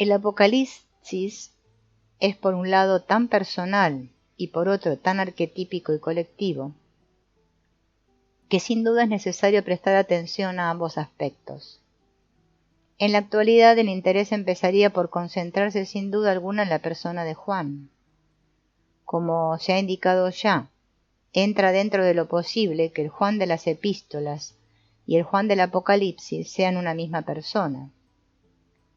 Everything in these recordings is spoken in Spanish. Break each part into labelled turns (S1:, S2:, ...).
S1: El Apocalipsis es por un lado tan personal y por otro tan arquetípico y colectivo, que sin duda es necesario prestar atención a ambos aspectos. En la actualidad el interés empezaría por concentrarse sin duda alguna en la persona de Juan. Como se ha indicado ya, entra dentro de lo posible que el Juan de las epístolas y el Juan del Apocalipsis sean una misma persona.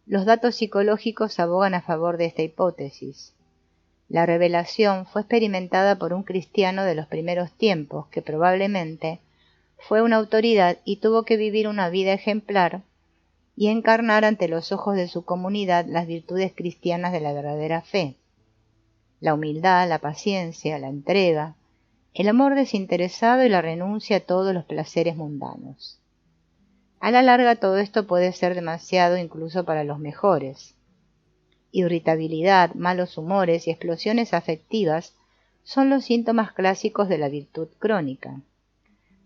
S1: Los datos psicológicos abogan a favor de esta hipótesis. La revelación fue experimentada por un cristiano de los primeros tiempos que probablemente fue una autoridad y tuvo que vivir una vida ejemplar y encarnar ante los ojos de su comunidad las virtudes cristianas de la verdadera fe: la humildad, la paciencia, la entrega, el amor desinteresado y la renuncia a todos los placeres mundanos. A la larga todo esto puede ser demasiado incluso para los mejores. Irritabilidad, malos humores y explosiones afectivas son los síntomas clásicos de la virtud crónica.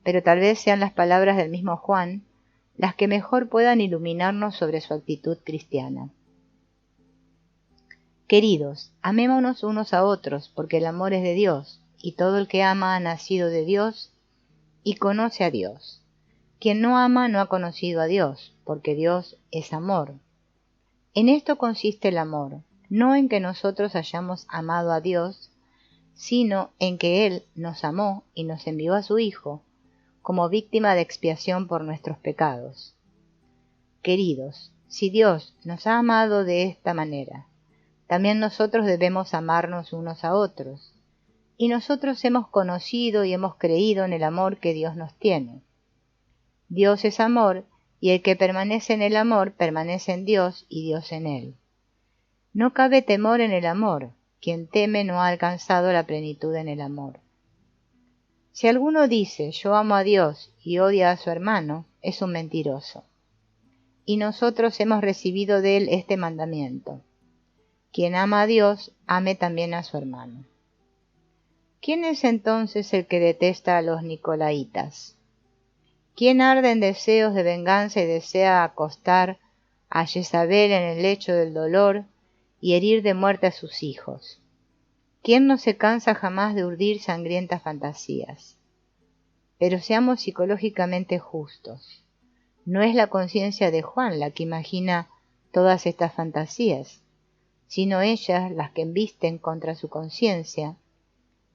S1: Pero tal vez sean las palabras del mismo Juan las que mejor puedan iluminarnos sobre su actitud cristiana. Queridos, amémonos unos a otros, porque el amor es de Dios, y todo el que ama ha nacido de Dios y conoce a Dios. Quien no ama no ha conocido a Dios, porque Dios es amor. En esto consiste el amor, no en que nosotros hayamos amado a Dios, sino en que Él nos amó y nos envió a su Hijo, como víctima de expiación por nuestros pecados. Queridos, si Dios nos ha amado de esta manera, también nosotros debemos amarnos unos a otros, y nosotros hemos conocido y hemos creído en el amor que Dios nos tiene. Dios es amor, y el que permanece en el amor permanece en Dios y Dios en él. No cabe temor en el amor, quien teme no ha alcanzado la plenitud en el amor. Si alguno dice yo amo a Dios y odia a su hermano, es un mentiroso. Y nosotros hemos recibido de él este mandamiento: quien ama a Dios, ame también a su hermano. ¿Quién es entonces el que detesta a los nicolaitas? ¿Quién arde en deseos de venganza y desea acostar a Jezabel en el lecho del dolor y herir de muerte a sus hijos? ¿Quién no se cansa jamás de urdir sangrientas fantasías? Pero seamos psicológicamente justos. No es la conciencia de Juan la que imagina todas estas fantasías, sino ellas las que embisten contra su conciencia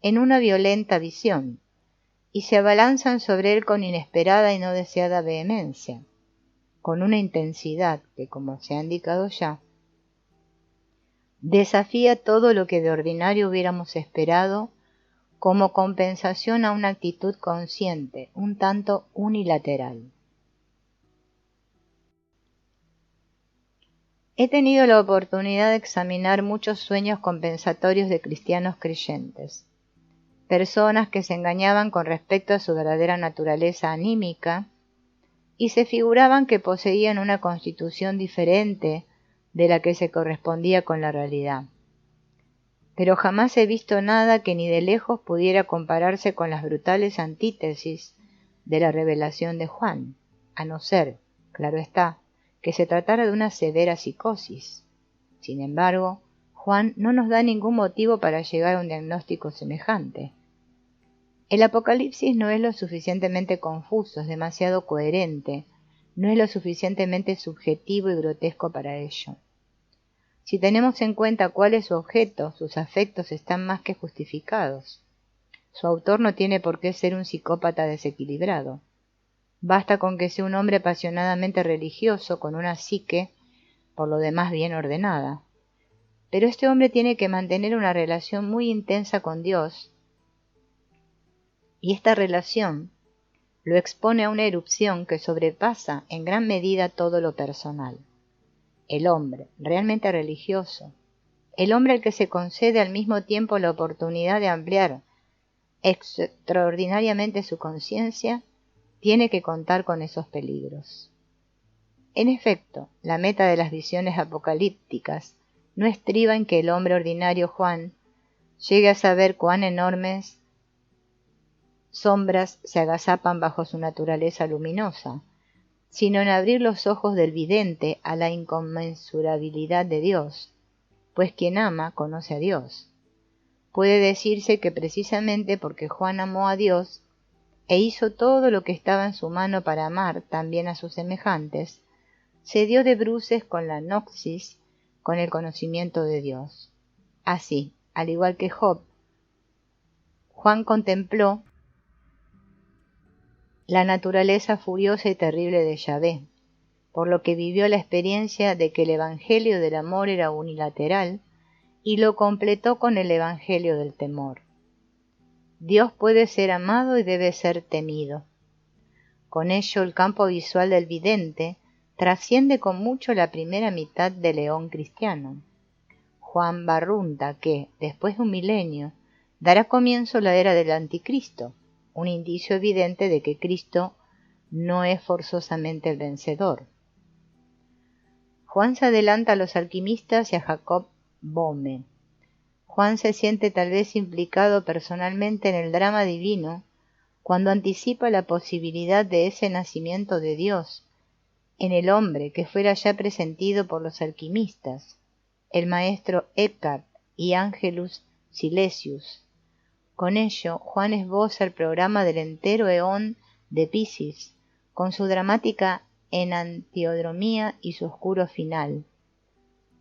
S1: en una violenta visión, y se abalanzan sobre él con inesperada y no deseada vehemencia, con una intensidad que, como se ha indicado ya, desafía todo lo que de ordinario hubiéramos esperado como compensación a una actitud consciente, un tanto unilateral. He tenido la oportunidad de examinar muchos sueños compensatorios de cristianos creyentes, personas que se engañaban con respecto a su verdadera naturaleza anímica y se figuraban que poseían una constitución diferente de la que se correspondía con la realidad. Pero jamás he visto nada que ni de lejos pudiera compararse con las brutales antítesis de la revelación de Juan, a no ser, claro está, que se tratara de una severa psicosis. Sin embargo, Juan no nos da ningún motivo para llegar a un diagnóstico semejante. El Apocalipsis no es lo suficientemente confuso, es demasiado coherente, no es lo suficientemente subjetivo y grotesco para ello. Si tenemos en cuenta cuál es su objeto, sus afectos están más que justificados. Su autor no tiene por qué ser un psicópata desequilibrado. Basta con que sea un hombre apasionadamente religioso, con una psique, por lo demás bien ordenada. Pero este hombre tiene que mantener una relación muy intensa con Dios, y esta relación lo expone a una erupción que sobrepasa en gran medida todo lo personal. El hombre realmente religioso, el hombre al que se concede al mismo tiempo la oportunidad de ampliar extraordinariamente su conciencia, tiene que contar con esos peligros. En efecto, la meta de las visiones apocalípticas no estriba en que el hombre ordinario Juan llegue a saber cuán enormes sombras se agazapan bajo su naturaleza luminosa, sino en abrir los ojos del vidente a la inconmensurabilidad de Dios, pues quien ama conoce a Dios. Puede decirse que precisamente porque Juan amó a Dios e hizo todo lo que estaba en su mano para amar también a sus semejantes, se dio de bruces con la gnosis, con el conocimiento de Dios. Así, al igual que Job, Juan contempló la naturaleza furiosa y terrible de Yahvé, por lo que vivió la experiencia de que el evangelio del amor era unilateral y lo completó con el evangelio del temor. Dios puede ser amado y debe ser temido. Con ello el campo visual del vidente trasciende con mucho la primera mitad del León cristiano. Juan barrunta que, después de un milenio, dará comienzo la era del anticristo, un indicio evidente de que Cristo no es forzosamente el vencedor. Juan se adelanta a los alquimistas y a Jacob Boehme. Juan se siente tal vez implicado personalmente en el drama divino cuando anticipa la posibilidad de ese nacimiento de Dios en el hombre que fuera ya presentido por los alquimistas, el maestro Eckhart y Angelus Silesius. Con ello, Juan esboza el programa del entero eón de Piscis, con su dramática enantiodromía y su oscuro final,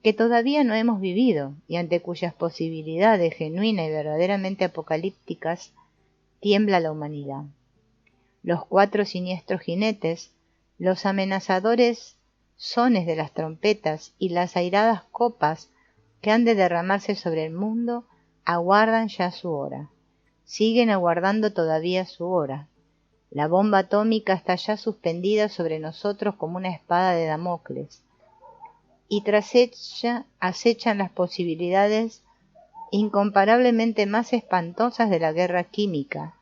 S1: que todavía no hemos vivido y ante cuyas posibilidades genuinas y verdaderamente apocalípticas tiembla la humanidad. Los 4 siniestros jinetes, los amenazadores sones de las trompetas y las airadas copas que han de derramarse sobre el mundo aguardan ya su hora. Siguen aguardando todavía su hora. La bomba atómica está ya suspendida sobre nosotros como una espada de Damocles, y tras ella acechan las posibilidades incomparablemente más espantosas de la guerra química,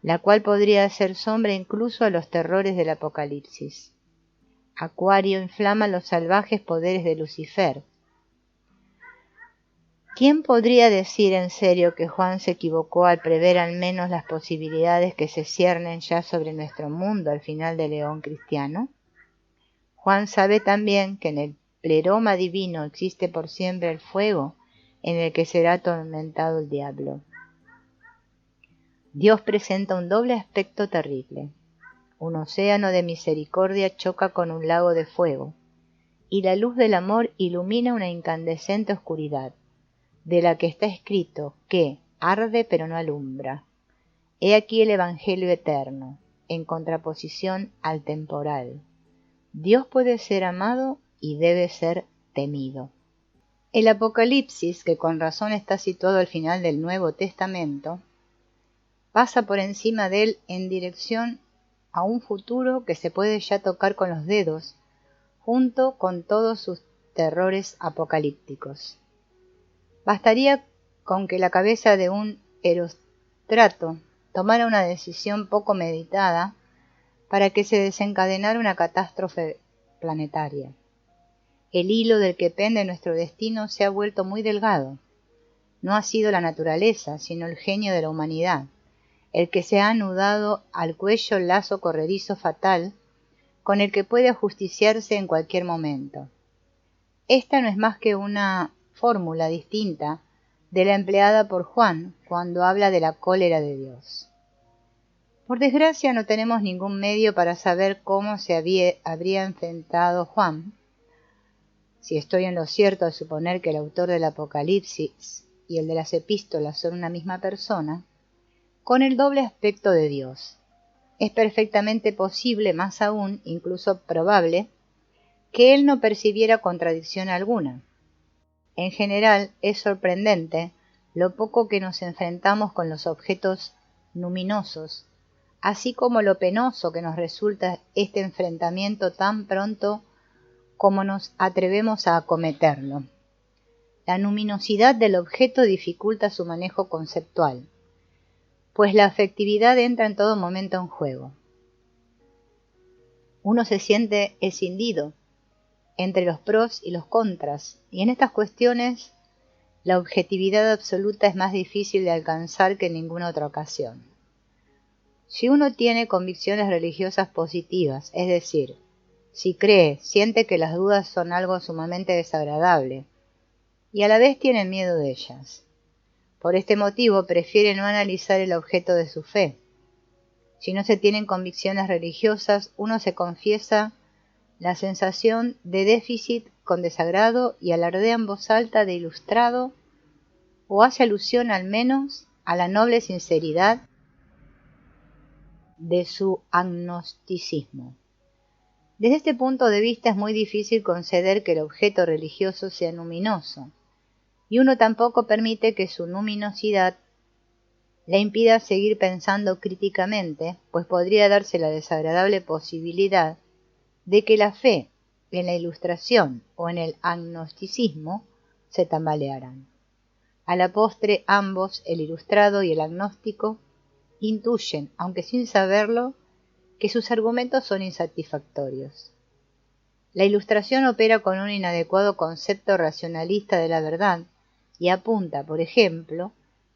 S1: la cual podría hacer sombra incluso a los terrores del Apocalipsis. Acuario inflama los salvajes poderes de Lucifer. ¿Quién podría decir en serio que Juan se equivocó al prever al menos las posibilidades que se ciernen ya sobre nuestro mundo al final del León cristiano? Juan sabe también que en el pleroma divino existe por siempre el fuego en el que será atormentado el diablo. Dios presenta un doble aspecto terrible. Un océano de misericordia choca con un lago de fuego, y la luz del amor ilumina una incandescente oscuridad, de la que está escrito que arde pero no alumbra. He aquí el Evangelio eterno, en contraposición al temporal. Dios puede ser amado y debe ser temido. El Apocalipsis, que con razón está situado al final del Nuevo Testamento, pasa por encima de él en dirección a un futuro que se puede ya tocar con los dedos, junto con todos sus terrores apocalípticos. Bastaría con que la cabeza de un Erostrato tomara una decisión poco meditada para que se desencadenara una catástrofe planetaria. El hilo del que pende nuestro destino se ha vuelto muy delgado. No ha sido la naturaleza, sino el genio de la humanidad, el que se ha anudado al cuello el lazo corredizo fatal con el que puede ajusticiarse en cualquier momento. Esta no es más que una fórmula distinta de la empleada por Juan cuando habla de la cólera de Dios. Por desgracia no tenemos ningún medio para saber cómo se habría enfrentado Juan, si estoy en lo cierto al suponer que el autor del Apocalipsis y el de las epístolas son una misma persona, con el doble aspecto de Dios. Es perfectamente posible, más aún, incluso probable, que él no percibiera contradicción alguna. En general, es sorprendente lo poco que nos enfrentamos con los objetos luminosos, así como lo penoso que nos resulta este enfrentamiento tan pronto como nos atrevemos a acometerlo. La luminosidad del objeto dificulta su manejo conceptual, pues la afectividad entra en todo momento en juego. Uno se siente escindido entre los pros y los contras, y en estas cuestiones la objetividad absoluta es más difícil de alcanzar que en ninguna otra ocasión. Si uno tiene convicciones religiosas positivas, es decir, Si cree, siente que las dudas son algo sumamente desagradable, y a la vez tiene miedo de ellas. Por este motivo prefiere no analizar el objeto de su fe. Si no se tienen convicciones religiosas, uno se confiesa la sensación de déficit con desagrado y alardea en voz alta de ilustrado, o hace alusión al menos a la noble sinceridad de su agnosticismo. Desde este punto de vista es muy difícil conceder que el objeto religioso sea luminoso, y uno tampoco permite que su luminosidad le impida seguir pensando críticamente, pues podría darse la desagradable posibilidad de que la fe en la ilustración o en el agnosticismo se tambalearan. A la postre ambos, el ilustrado y el agnóstico, intuyen, aunque sin saberlo, que sus argumentos son insatisfactorios. La ilustración opera con un inadecuado concepto racionalista de la verdad y apunta, por ejemplo,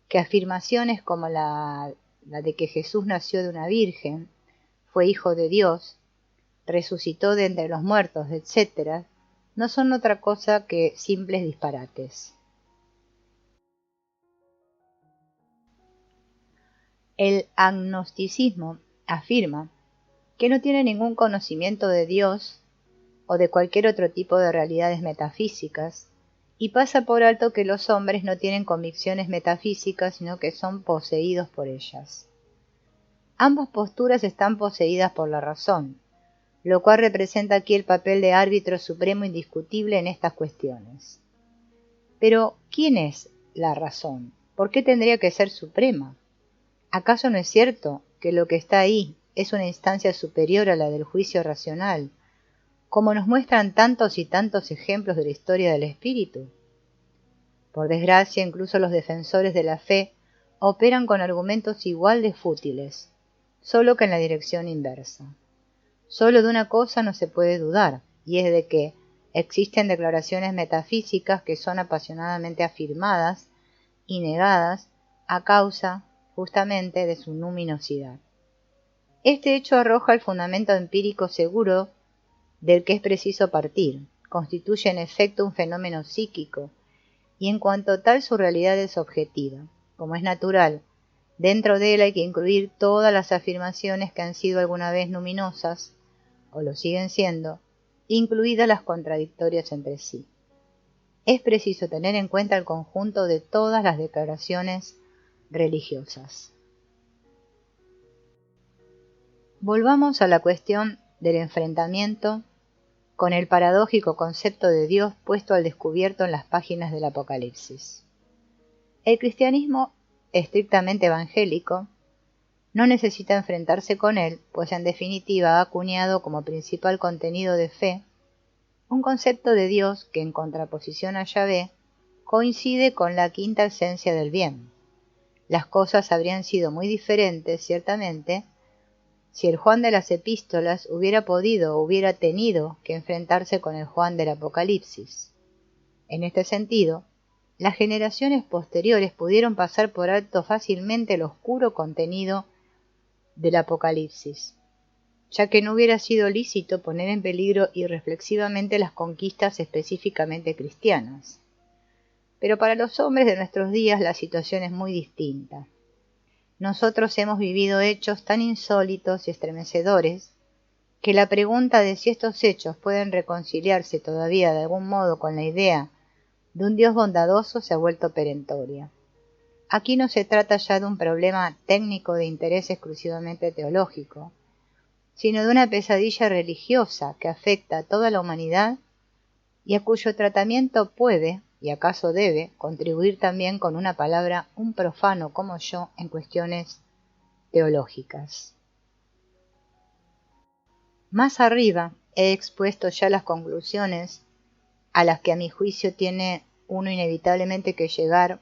S1: que afirmaciones como la de que Jesús nació de una virgen, fue hijo de Dios, resucitó de entre los muertos, etc., no son otra cosa que simples disparates. El agnosticismo afirma que no tiene ningún conocimiento de Dios o de cualquier otro tipo de realidades metafísicas, y pasa por alto que los hombres no tienen convicciones metafísicas, sino que son poseídos por ellas. Ambas posturas están poseídas por la razón, lo cual representa aquí el papel de árbitro supremo indiscutible en estas cuestiones. Pero, ¿quién es la razón? ¿Por qué tendría que ser suprema? ¿Acaso no es cierto que lo que está ahí es una instancia superior a la del juicio racional, como nos muestran tantos y tantos ejemplos de la historia del espíritu? Por desgracia, incluso los defensores de la fe operan con argumentos igual de fútiles, solo que en la dirección inversa. Solo de una cosa no se puede dudar, y es de que existen declaraciones metafísicas que son apasionadamente afirmadas y negadas a causa, justamente, de su luminosidad. Este hecho arroja el fundamento empírico seguro del que es preciso partir, constituye en efecto un fenómeno psíquico, y en cuanto tal su realidad es objetiva. Como es natural, dentro de él hay que incluir todas las afirmaciones que han sido alguna vez luminosas, o lo siguen siendo, incluidas las contradictorias entre sí. Es preciso tener en cuenta el conjunto de todas las declaraciones religiosas. Volvamos a la cuestión del enfrentamiento con el paradójico concepto de Dios puesto al descubierto en las páginas del Apocalipsis. El cristianismo estrictamente evangélico no necesita enfrentarse con él, pues en definitiva ha acuñado como principal contenido de fe un concepto de Dios que, en contraposición a Yahvé, coincide con la quinta esencia del bien. Las cosas habrían sido muy diferentes, ciertamente, si el Juan de las Epístolas hubiera podido o hubiera tenido que enfrentarse con el Juan del Apocalipsis. En este sentido, las generaciones posteriores pudieron pasar por alto fácilmente el oscuro contenido del Apocalipsis, ya que no hubiera sido lícito poner en peligro irreflexivamente las conquistas específicamente cristianas. Pero para los hombres de nuestros días la situación es muy distinta. Nosotros hemos vivido hechos tan insólitos y estremecedores que la pregunta de si estos hechos pueden reconciliarse todavía de algún modo con la idea de un Dios bondadoso se ha vuelto perentoria. Aquí no se trata ya de un problema técnico de interés exclusivamente teológico, sino de una pesadilla religiosa que afecta a toda la humanidad y a cuyo tratamiento puede, y acaso debe, contribuir también con una palabra un profano como yo en cuestiones teológicas. Más arriba he expuesto ya las conclusiones a las que a mi juicio tiene uno inevitablemente que llegar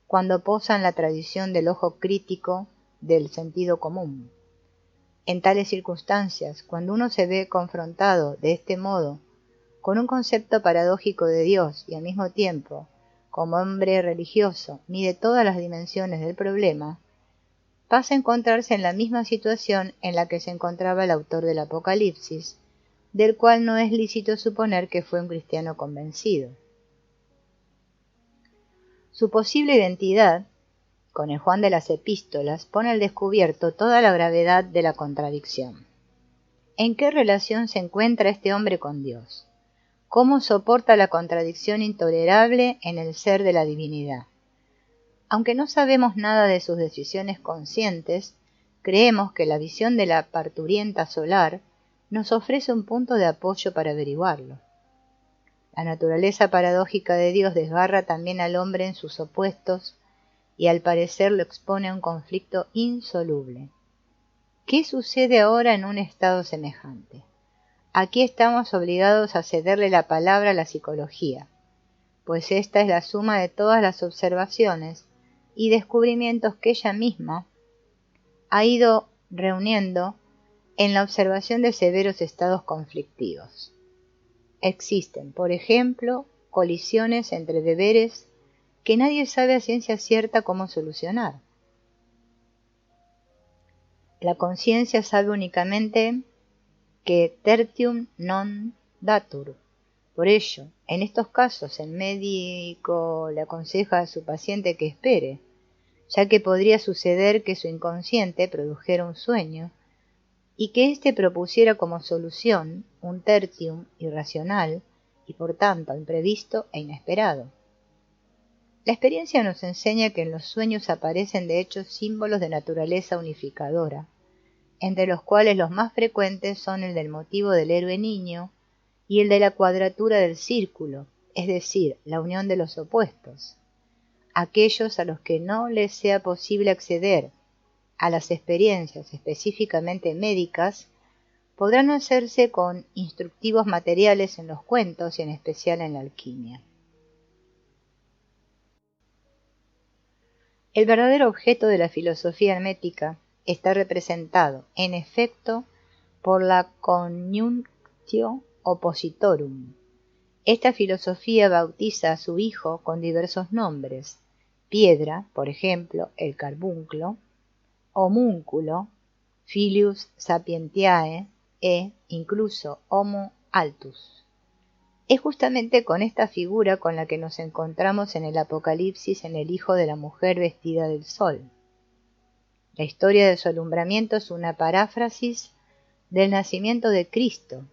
S1: cuando posa en la tradición del ojo crítico del sentido común. En tales circunstancias, cuando uno se ve confrontado de este modo con un concepto paradójico de Dios y al mismo tiempo, como hombre religioso, mide todas las dimensiones del problema, pasa a encontrarse en la misma situación en la que se encontraba el autor del Apocalipsis, del cual no es lícito suponer que fue un cristiano convencido. Su posible identidad con el Juan de las Epístolas pone al descubierto toda la gravedad de la contradicción. ¿En qué relación se encuentra este hombre con Dios? ¿Cómo soporta la contradicción intolerable en el ser de la divinidad? Aunque no sabemos nada de sus decisiones conscientes, creemos que la visión de la parturienta solar nos ofrece un punto de apoyo para averiguarlo. La naturaleza paradójica de Dios desgarra también al hombre en sus opuestos y al parecer lo expone a un conflicto insoluble. ¿Qué sucede ahora en un estado semejante? Aquí estamos obligados a cederle la palabra a la psicología, pues esta es la suma de todas las observaciones y descubrimientos que ella misma ha ido reuniendo en la observación de severos estados conflictivos. Existen, por ejemplo, colisiones entre deberes que nadie sabe a ciencia cierta cómo solucionar. La conciencia sabe únicamente que tertium non datur. Por ello, en estos casos el médico le aconseja a su paciente que espere, ya que podría suceder que su inconsciente produjera un sueño y que éste propusiera como solución un tertium irracional y por tanto imprevisto e inesperado. La experiencia nos enseña que en los sueños aparecen de hecho símbolos de naturaleza unificadora, entre los cuales los más frecuentes son el del motivo del héroe niño y el de la cuadratura del círculo, es decir, la unión de los opuestos. Aquellos a los que no les sea posible acceder a las experiencias específicamente médicas podrán hacerse con instructivos materiales en los cuentos y en especial en la alquimia. El verdadero objeto de la filosofía hermética está representado, en efecto, por la coniunctio oppositorum. Esta filosofía bautiza a su hijo con diversos nombres: piedra, por ejemplo, el carbunclo; homúnculo, filius sapientiae, e incluso homo altus. Es justamente con esta figura con la que nos encontramos en el Apocalipsis en el hijo de la mujer vestida del sol. La historia de su alumbramiento es una paráfrasis del nacimiento de Cristo,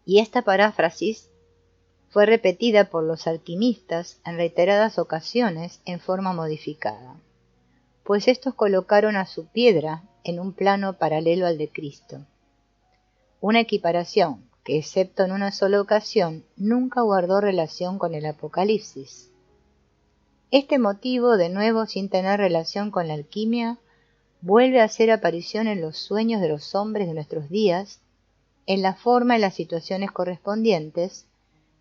S1: y esta paráfrasis fue repetida por los alquimistas en reiteradas ocasiones en forma modificada, pues estos colocaron a su piedra en un plano paralelo al de Cristo, una equiparación que, excepto en una sola ocasión, nunca guardó relación con el Apocalipsis. Este motivo, de nuevo sin tener relación con la alquimia, vuelve a hacer aparición en los sueños de los hombres de nuestros días, en la forma y las situaciones correspondientes,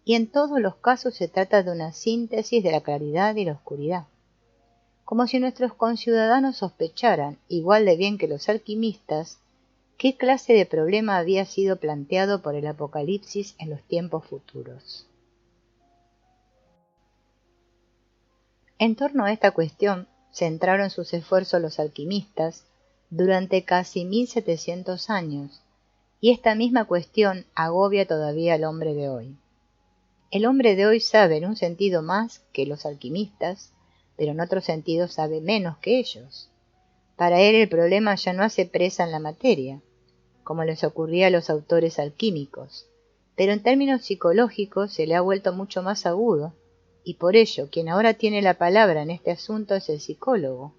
S1: y en todos los casos se trata de una síntesis de la claridad y la oscuridad. Como si nuestros conciudadanos sospecharan, igual de bien que los alquimistas, qué clase de problema había sido planteado por el Apocalipsis en los tiempos futuros. En torno a esta cuestión centraron sus esfuerzos los alquimistas durante casi 1700 años, y esta misma cuestión agobia todavía al hombre de hoy. El hombre de hoy sabe en un sentido más que los alquimistas, pero en otro sentido sabe menos que ellos. Para él el problema ya no hace presa en la materia, como les ocurría a los autores alquímicos, pero en términos psicológicos se le ha vuelto mucho más agudo, y por ello quien ahora tiene la palabra en este asunto es el psicólogo,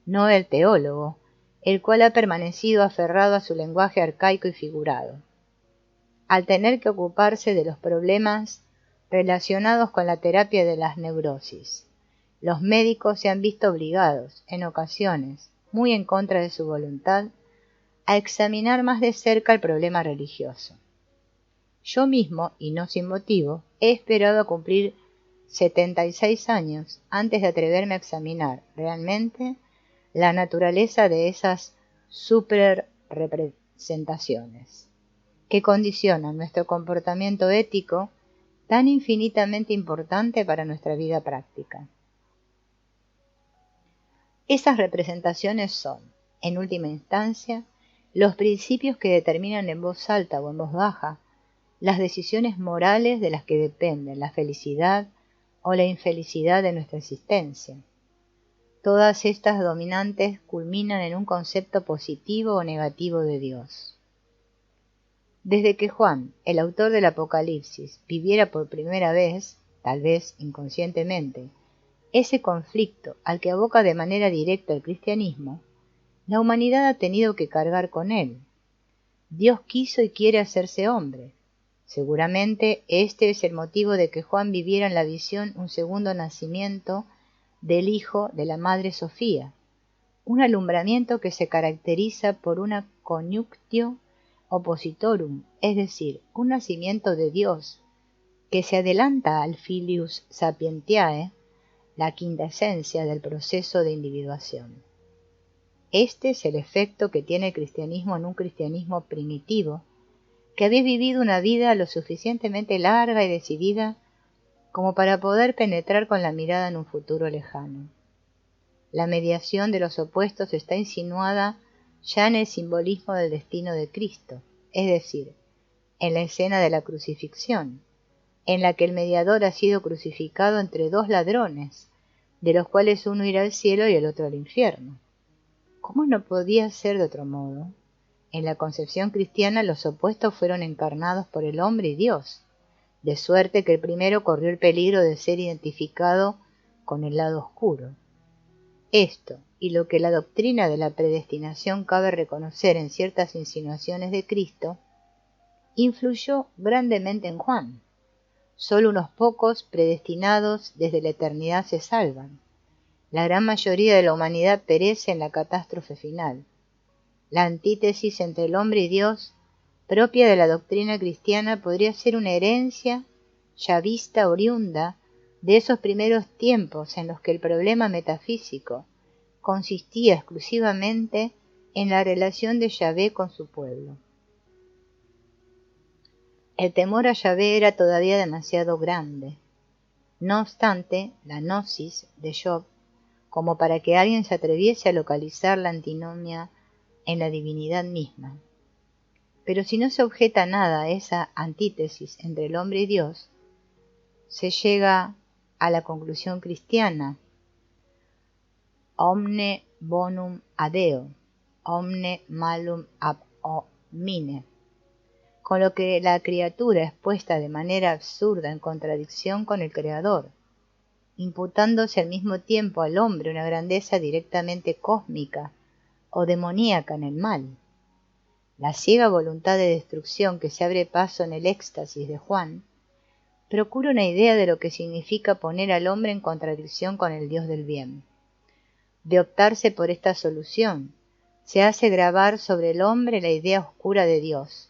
S1: no el teólogo, el cual ha permanecido aferrado a su lenguaje arcaico y figurado. Al tener que ocuparse de los problemas relacionados con la terapia de las neurosis, los médicos se han visto obligados, en ocasiones, muy en contra de su voluntad, a examinar más de cerca el problema religioso. Yo mismo, y no sin motivo, he esperado a cumplir 76 años antes de atreverme a examinar realmente la naturaleza de esas superrepresentaciones que condicionan nuestro comportamiento ético tan infinitamente importante para nuestra vida práctica. Esas representaciones son, en última instancia, los principios que determinan en voz alta o en voz baja las decisiones morales de las que dependen la felicidad o la infelicidad de nuestra existencia. Todas estas dominantes culminan en un concepto positivo o negativo de Dios. Desde que Juan, el autor del Apocalipsis, viviera por primera vez, tal vez inconscientemente, ese conflicto al que aboca de manera directa el cristianismo, la humanidad ha tenido que cargar con él. Dios quiso y quiere hacerse hombre. Seguramente este es el motivo de que Juan viviera en la visión un segundo nacimiento del Hijo de la Madre Sofía, un alumbramiento que se caracteriza por una coniunctio oppositorum, es decir, un nacimiento de Dios que se adelanta al Filius Sapientiae, la quinta esencia del proceso de individuación. Este es el efecto que tiene el cristianismo en un cristianismo primitivo, que había vivido una vida lo suficientemente larga y decidida como para poder penetrar con la mirada en un futuro lejano. La mediación de los opuestos está insinuada ya en el simbolismo del destino de Cristo, es decir, en la escena de la crucifixión, en la que el mediador ha sido crucificado entre dos ladrones, de los cuales uno irá al cielo y el otro al infierno. ¿Cómo no podía ser de otro modo? En la concepción cristiana los opuestos fueron encarnados por el hombre y Dios, de suerte que el primero corrió el peligro de ser identificado con el lado oscuro. Esto, y lo que la doctrina de la predestinación cabe reconocer en ciertas insinuaciones de Cristo, influyó grandemente en Juan. Solo unos pocos predestinados desde la eternidad se salvan. La gran mayoría de la humanidad perece en la catástrofe final. La antítesis entre el hombre y Dios, propia de la doctrina cristiana, podría ser una herencia ya vista oriunda de esos primeros tiempos en los que el problema metafísico consistía exclusivamente en la relación de Yahvé con su pueblo. El temor a Yahvé era todavía demasiado grande. No obstante, la gnosis de Job, como para que alguien se atreviese a localizar la antinomia en la divinidad misma. Pero si no se objeta nada a esa antítesis entre el hombre y Dios, se llega a la conclusión cristiana: omne bonum adeo, omne malum ab homine, con lo que la criatura es puesta de manera absurda en contradicción con el Creador, imputándose al mismo tiempo al hombre una grandeza directamente cósmica o demoníaca en el mal. La ciega voluntad de destrucción que se abre paso en el éxtasis de Juan procura una idea de lo que significa poner al hombre en contradicción con el Dios del bien. De optarse por esta solución, se hace grabar sobre el hombre la idea oscura de Dios,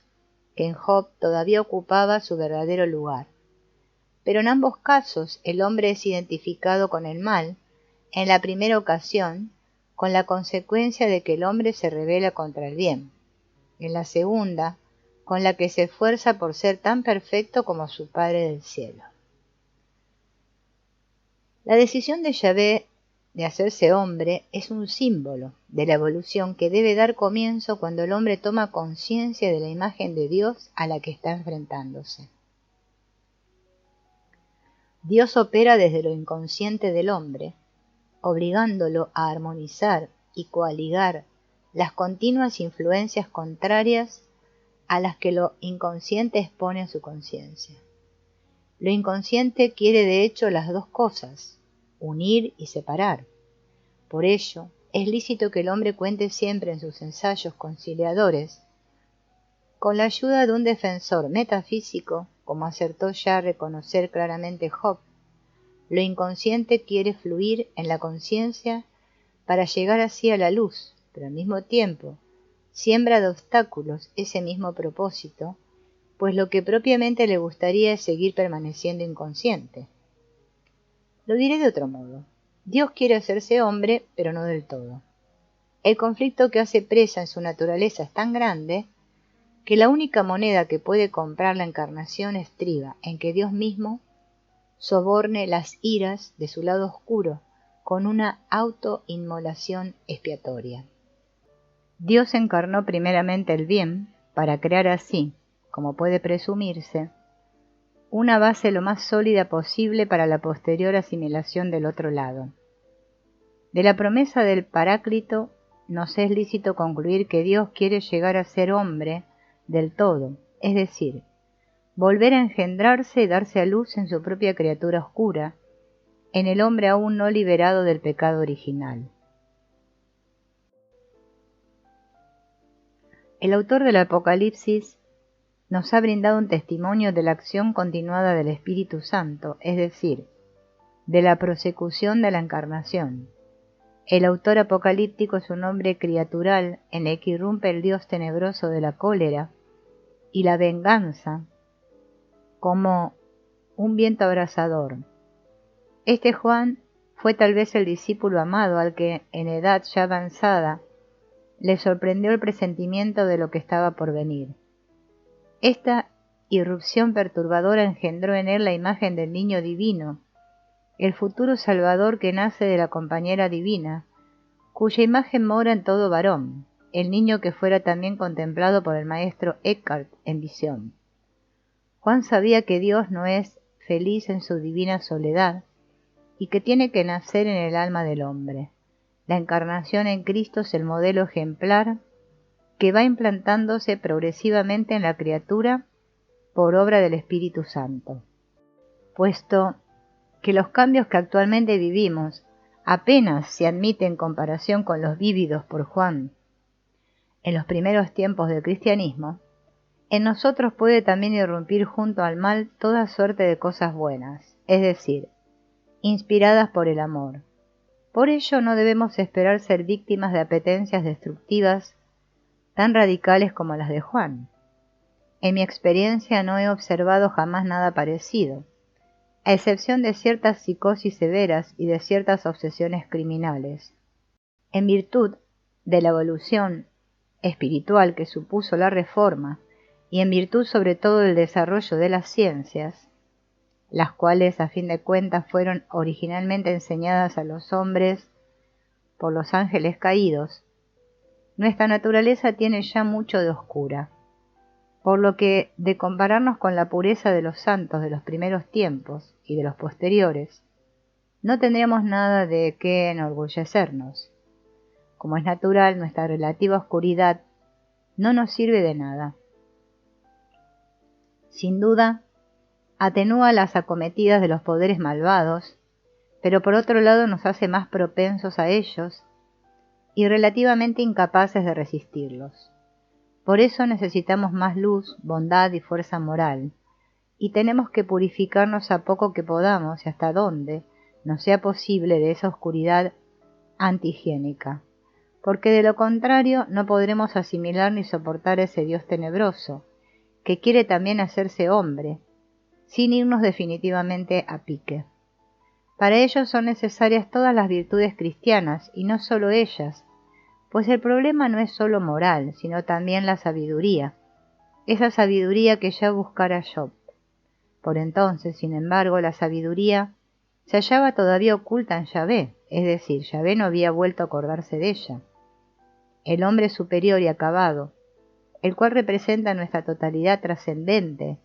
S1: que en Job todavía ocupaba su verdadero lugar. Pero en ambos casos el hombre es identificado con el mal, en la primera ocasión, con la consecuencia de que el hombre se rebela contra el bien, en la segunda, con la que se esfuerza por ser tan perfecto como su Padre del cielo. La decisión de Yahvé de hacerse hombre es un símbolo de la evolución que debe dar comienzo cuando el hombre toma conciencia de la imagen de Dios a la que está enfrentándose. Dios opera desde lo inconsciente del hombre, obligándolo a armonizar y coaligar las continuas influencias contrarias a las que lo inconsciente expone a su conciencia. Lo inconsciente quiere de hecho las dos cosas, unir y separar. Por ello, es lícito que el hombre cuente siempre en sus ensayos conciliadores con la ayuda de un defensor metafísico, como acertó ya a reconocer claramente Job. Lo inconsciente quiere fluir en la conciencia para llegar así a la luz, pero al mismo tiempo siembra de obstáculos ese mismo propósito, pues lo que propiamente le gustaría es seguir permaneciendo inconsciente. Lo diré de otro modo. Dios quiere hacerse hombre, pero no del todo. El conflicto que hace presa en su naturaleza es tan grande que la única moneda que puede comprar la encarnación estriba en que Dios mismo soborne las iras de su lado oscuro con una autoinmolación expiatoria. Dios encarnó primeramente el bien para crear así, como puede presumirse, una base lo más sólida posible para la posterior asimilación del otro lado. De la promesa del Paráclito nos es lícito concluir que Dios quiere llegar a ser hombre del todo, es decir, volver a engendrarse y darse a luz en su propia criatura oscura, en el hombre aún no liberado del pecado original. El autor del Apocalipsis nos ha brindado un testimonio de la acción continuada del Espíritu Santo, es decir, de la prosecución de la encarnación. El autor apocalíptico es un hombre criatural en el que irrumpe el Dios tenebroso de la cólera y la venganza como un viento abrasador. Este Juan fue tal vez el discípulo amado al que, en edad ya avanzada, le sorprendió el presentimiento de lo que estaba por venir. Esta irrupción perturbadora engendró en él la imagen del niño divino, el futuro Salvador que nace de la compañera divina, cuya imagen mora en todo varón, el niño que fuera también contemplado por el maestro Eckhart en visión. Juan sabía que Dios no es feliz en su divina soledad y que tiene que nacer en el alma del hombre. La encarnación en Cristo es el modelo ejemplar que va implantándose progresivamente en la criatura por obra del Espíritu Santo. Puesto que los cambios que actualmente vivimos apenas se admiten en comparación con los vividos por Juan en los primeros tiempos del cristianismo, en nosotros puede también irrumpir junto al mal toda suerte de cosas buenas, es decir, inspiradas por el amor. Por ello no debemos esperar ser víctimas de apetencias destructivas tan radicales como las de Juan. En mi experiencia no he observado jamás nada parecido, a excepción de ciertas psicosis severas y de ciertas obsesiones criminales. En virtud de la evolución espiritual que supuso la Reforma, y en virtud sobre todo del desarrollo de las ciencias, las cuales a fin de cuentas fueron originalmente enseñadas a los hombres por los ángeles caídos, nuestra naturaleza tiene ya mucho de oscura, por lo que de compararnos con la pureza de los santos de los primeros tiempos y de los posteriores, no tendríamos nada de qué enorgullecernos. Como es natural, nuestra relativa oscuridad no nos sirve de nada. Sin duda, atenúa las acometidas de los poderes malvados, pero por otro lado nos hace más propensos a ellos y relativamente incapaces de resistirlos. Por eso necesitamos más luz, bondad y fuerza moral, y tenemos que purificarnos a poco que podamos y hasta donde nos sea posible de esa oscuridad antihigiénica, porque de lo contrario no podremos asimilar ni soportar ese Dios tenebroso, que quiere también hacerse hombre, sin irnos definitivamente a pique. Para ello son necesarias todas las virtudes cristianas, y no solo ellas, pues el problema no es solo moral, sino también la sabiduría, esa sabiduría que ya buscara Job. Por entonces, sin embargo, la sabiduría se hallaba todavía oculta en Yahvé, es decir, Yahvé no había vuelto a acordarse de ella. El hombre superior y acabado, el cual representa nuestra totalidad trascendente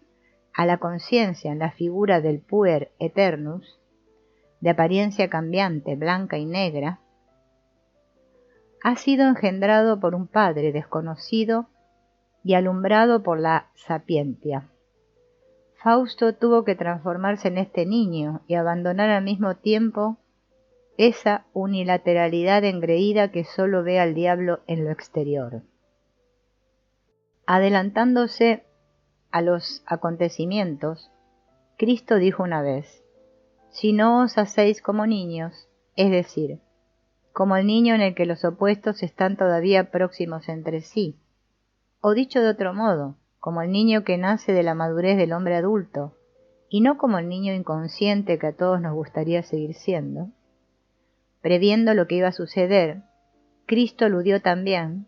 S1: a la conciencia en la figura del puer eternus, de apariencia cambiante, blanca y negra, ha sido engendrado por un Padre desconocido y alumbrado por la sapientia. Fausto tuvo que transformarse en este niño y abandonar al mismo tiempo esa unilateralidad engreída que solo ve al diablo en lo exterior. Adelantándose a los acontecimientos, Cristo dijo una vez: «Si no os hacéis como niños», es decir, como el niño en el que los opuestos están todavía próximos entre sí, o dicho de otro modo, como el niño que nace de la madurez del hombre adulto, y no como el niño inconsciente que a todos nos gustaría seguir siendo. Previendo lo que iba a suceder, Cristo aludió también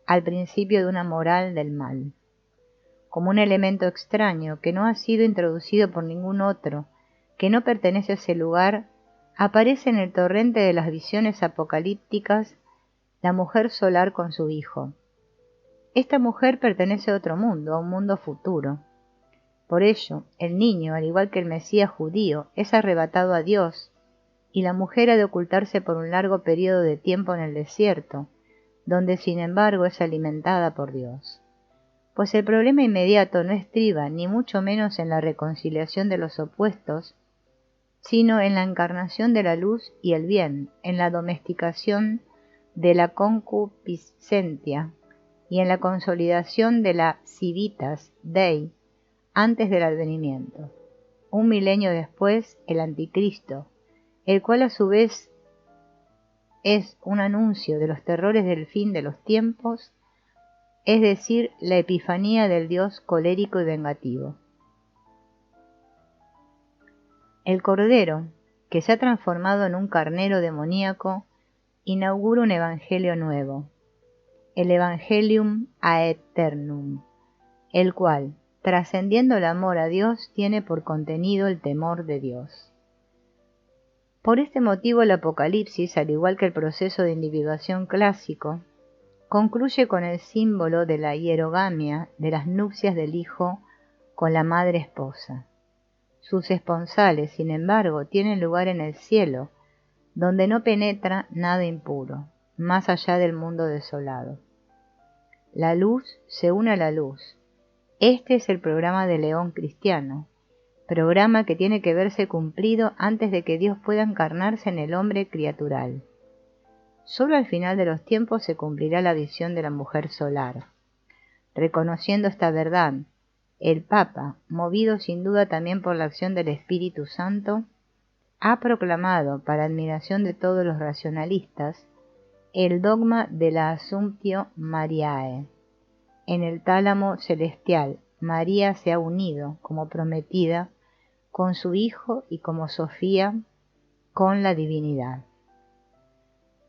S1: al principio de una moral del mal, como un elemento extraño que no ha sido introducido por ningún otro, que no pertenece a ese lugar, aparece en el torrente de las visiones apocalípticas la mujer solar con su hijo. Esta mujer pertenece a otro mundo, a un mundo futuro. Por ello, el niño, al igual que el Mesías judío, es arrebatado a Dios, y la mujer ha de ocultarse por un largo periodo de tiempo en el desierto, donde sin embargo es alimentada por Dios. Pues el problema inmediato no estriba ni mucho menos en la reconciliación de los opuestos, sino en la encarnación de la luz y el bien, en la domesticación de la concupiscencia y en la consolidación de la civitas Dei antes del advenimiento. Un milenio después, el anticristo, el cual a su vez es un anuncio de los terrores del fin de los tiempos, es decir, la epifanía del Dios colérico y vengativo. El Cordero, que se ha transformado en un carnero demoníaco, inaugura un evangelio nuevo, el Evangelium Aeternum, el cual, trascendiendo el amor a Dios, tiene por contenido el temor de Dios. Por este motivo el Apocalipsis, al igual que el proceso de individuación clásico, concluye con el símbolo de la hierogamia de las nupcias del Hijo con la Madre Esposa. Sus esponsales, sin embargo, tienen lugar en el cielo, donde no penetra nada impuro, más allá del mundo desolado. La luz se une a la luz. Este es el programa de León cristiano, programa que tiene que verse cumplido antes de que Dios pueda encarnarse en el hombre criatural. Solo al final de los tiempos se cumplirá la visión de la mujer solar. Reconociendo esta verdad, el Papa, movido sin duda también por la acción del Espíritu Santo, ha proclamado, para admiración de todos los racionalistas, el dogma de la Assumptio Mariae. En el tálamo celestial, María se ha unido, como prometida, con su Hijo y como Sofía, con la divinidad.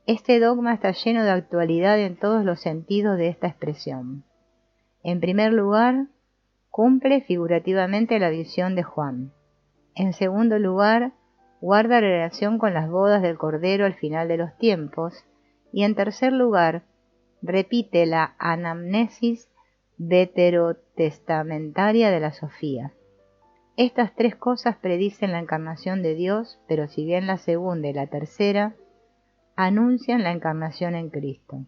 S1: Este dogma está lleno de actualidad en todos los sentidos de esta expresión. En primer lugar, cumple figurativamente la visión de Juan. En segundo lugar, guarda relación con las bodas del Cordero al final de los tiempos. Y en tercer lugar, repite la anamnesis veterotestamentaria de la Sofía. Estas tres cosas predicen la encarnación de Dios, pero si bien la segunda y la tercera anuncian la encarnación en Cristo.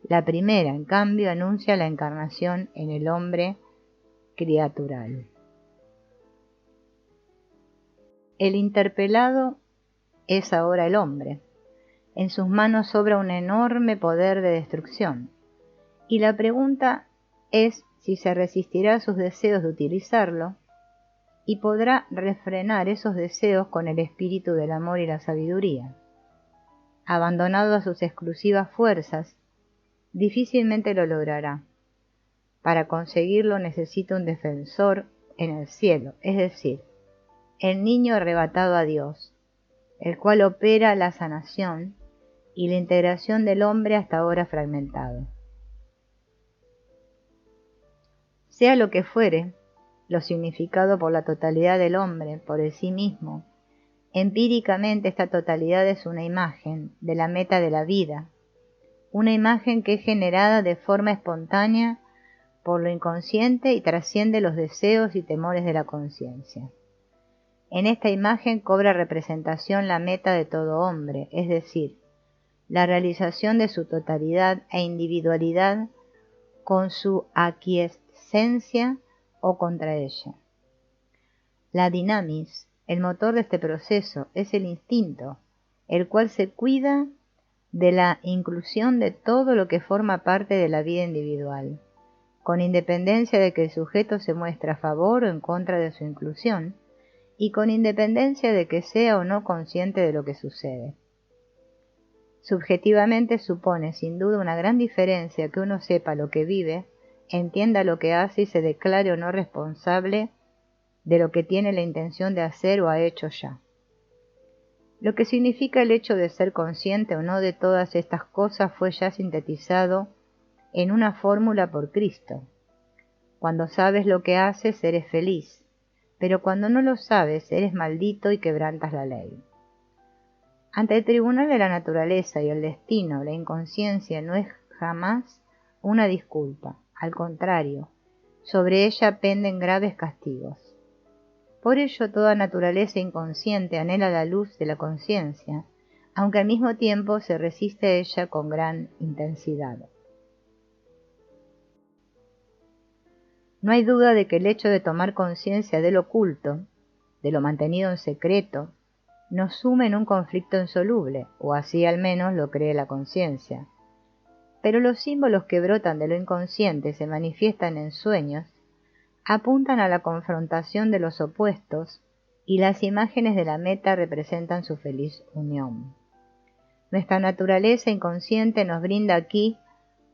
S1: La primera, en cambio, anuncia la encarnación en el hombre criatural. El interpelado es ahora el hombre. En sus manos sobra un enorme poder de destrucción. Y la pregunta es si se resistirá a sus deseos de utilizarlo y podrá refrenar esos deseos con el espíritu del amor y la sabiduría. Abandonado a sus exclusivas fuerzas, difícilmente lo logrará. Para conseguirlo necesita un defensor en el cielo, es decir, el niño arrebatado a Dios, el cual opera la sanación y la integración del hombre hasta ahora fragmentado. Sea lo que fuere, lo significado por la totalidad del hombre, por el sí mismo, empíricamente esta totalidad es una imagen de la meta de la vida, una imagen que es generada de forma espontánea por lo inconsciente y trasciende los deseos y temores de la conciencia. En esta imagen cobra representación la meta de todo hombre, es decir, la realización de su totalidad e individualidad con su aquiescencia o contra ella. La dinamis, el motor de este proceso, es el instinto, el cual se cuida de la inclusión de todo lo que forma parte de la vida individual, con independencia de que el sujeto se muestre a favor o en contra de su inclusión, y con independencia de que sea o no consciente de lo que sucede. Subjetivamente supone sin duda una gran diferencia que uno sepa lo que vive, entienda lo que hace y se declare o no responsable de lo que tiene la intención de hacer o ha hecho ya. Lo que significa el hecho de ser consciente o no de todas estas cosas fue ya sintetizado en una fórmula por Cristo. Cuando sabes lo que haces, eres feliz, pero cuando no lo sabes, eres maldito y quebrantas la ley. Ante el tribunal de la naturaleza y el destino, la inconsciencia no es jamás una disculpa, al contrario, sobre ella penden graves castigos. Por ello, toda naturaleza inconsciente anhela la luz de la conciencia, aunque al mismo tiempo se resiste a ella con gran intensidad. No hay duda de que el hecho de tomar conciencia del oculto, de lo mantenido en secreto, nos sume en un conflicto insoluble, o así al menos lo cree la conciencia. Pero los símbolos que brotan de lo inconsciente y se manifiestan en sueños, apuntan a la confrontación de los opuestos y las imágenes de la meta representan su feliz unión. Nuestra naturaleza inconsciente nos brinda aquí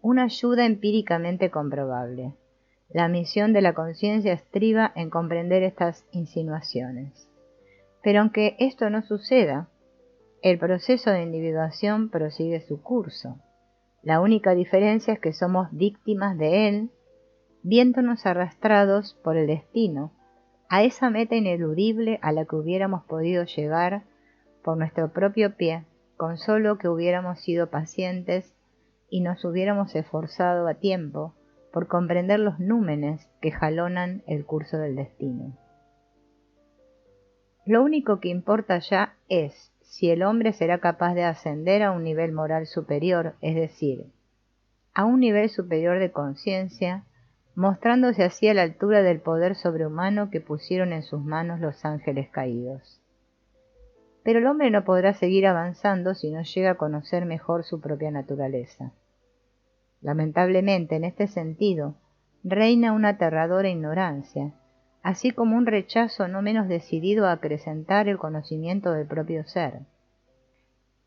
S1: una ayuda empíricamente comprobable. La misión de la conciencia estriba en comprender estas insinuaciones. Pero aunque esto no suceda, el proceso de individuación prosigue su curso. La única diferencia es que somos víctimas de él, viéndonos arrastrados por el destino a esa meta ineludible a la que hubiéramos podido llegar por nuestro propio pie, con solo que hubiéramos sido pacientes y nos hubiéramos esforzado a tiempo por comprender los númenes que jalonan el curso del destino. Lo único que importa ya es si el hombre será capaz de ascender a un nivel moral superior, es decir, a un nivel superior de conciencia, mostrándose así a la altura del poder sobrehumano que pusieron en sus manos los ángeles caídos. Pero el hombre no podrá seguir avanzando si no llega a conocer mejor su propia naturaleza. Lamentablemente, en este sentido, reina una aterradora ignorancia, así como un rechazo no menos decidido a acrecentar el conocimiento del propio ser.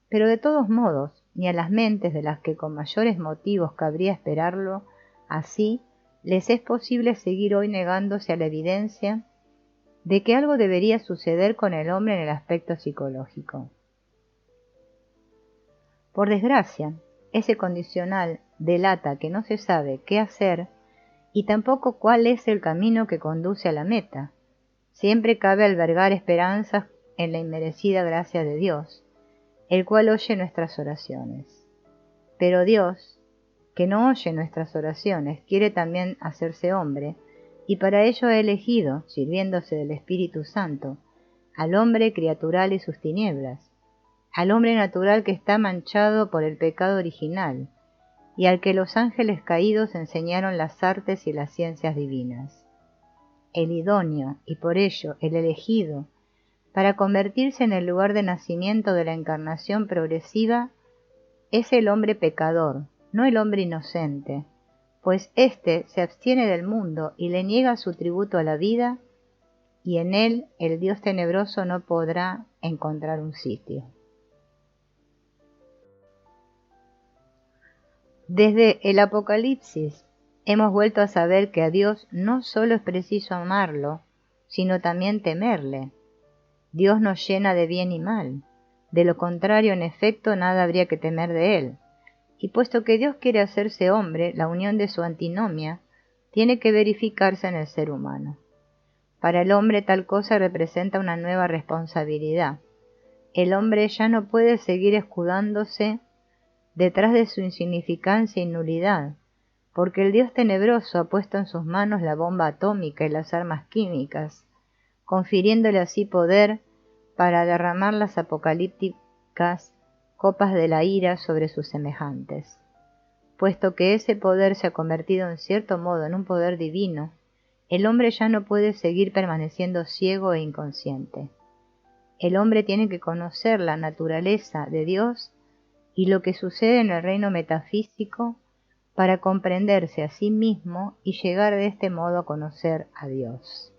S1: Pero de todos modos, ni a las mentes de las que con mayores motivos cabría esperarlo así, les es posible seguir hoy negándose a la evidencia de que algo debería suceder con el hombre en el aspecto psicológico. Por desgracia, ese condicional delata que no se sabe qué hacer y tampoco cuál es el camino que conduce a la meta. Siempre cabe albergar esperanzas en la inmerecida gracia de Dios, el cual oye nuestras oraciones. Pero Dios, que no oye nuestras oraciones, quiere también hacerse hombre, y para ello ha elegido, sirviéndose del Espíritu Santo, al hombre criatural y sus tinieblas, al hombre natural que está manchado por el pecado original, y al que los ángeles caídos enseñaron las artes y las ciencias divinas. El idóneo, y por ello el elegido, para convertirse en el lugar de nacimiento de la encarnación progresiva, es el hombre pecador, no el hombre inocente, pues éste se abstiene del mundo y le niega su tributo a la vida, y en él el Dios tenebroso no podrá encontrar un sitio. Desde el Apocalipsis hemos vuelto a saber que a Dios no solo es preciso amarlo, sino también temerle. Dios nos llena de bien y mal. De lo contrario, en efecto, nada habría que temer de él. Y puesto que Dios quiere hacerse hombre, la unión de su antinomia tiene que verificarse en el ser humano. Para el hombre tal cosa representa una nueva responsabilidad. El hombre ya no puede seguir escudándose detrás de su insignificancia y nulidad, porque el Dios tenebroso ha puesto en sus manos la bomba atómica y las armas químicas, confiriéndole así poder para derramar las apocalípticas copas de la ira sobre sus semejantes. Puesto que ese poder se ha convertido en cierto modo en un poder divino, el hombre ya no puede seguir permaneciendo ciego e inconsciente. El hombre tiene que conocer la naturaleza de Dios y lo que sucede en el reino metafísico para comprenderse a sí mismo y llegar de este modo a conocer a Dios.